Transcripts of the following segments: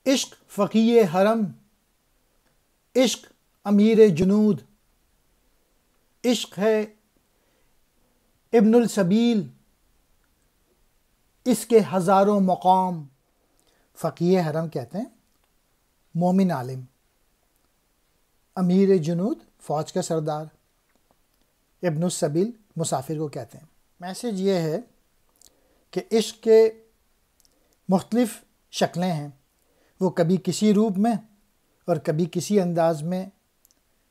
عشق فقیہ حرم، عشق امیر جنود، عشق ہے ابن السبیل، اس کے ہزاروں مقام۔ فقیہ حرم کہتے ہیں مومن عالم، امیر جنود فوج کا سردار، ابن السبیل مسافر کو کہتے ہیں۔ میسج یہ ہے کہ عشق کے مختلف شکلیں ہیں، وہ کبھی کسی روپ میں اور کبھی کسی انداز میں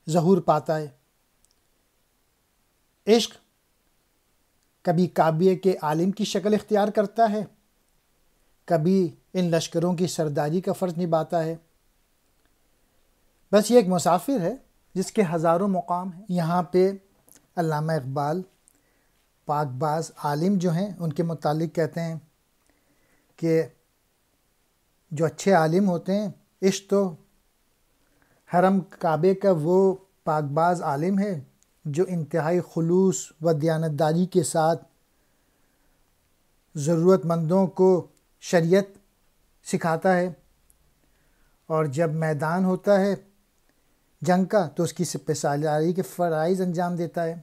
ظہور پاتا ہے۔ عشق کبھی کعبے کے عالم کی شکل اختیار کرتا ہے، کبھی ان لشکروں کی سرداری کا فرض نبھاتا ہے۔ بس یہ ایک مسافر ہے جس کے ہزاروں مقام ہیں۔ یہاں پہ علامہ اقبال پاک باز عالم جو ہیں ان کے متعلق کہتے ہیں کہ جو اچھے عالم ہوتے ہیں، عشق تو حرم کعبے کا وہ پاک باز عالم ہے جو انتہائی خلوص و دیانتداری کے ساتھ ضرورت مندوں کو شریعت سکھاتا ہے، اور جب میدان ہوتا ہے جنگ کا تو اس کی سپہ سالاری کے فرائض انجام دیتا ہے۔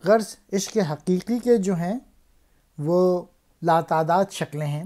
غرض عشق حقیقی کے جو ہیں وہ لاتعداد شکلیں ہیں،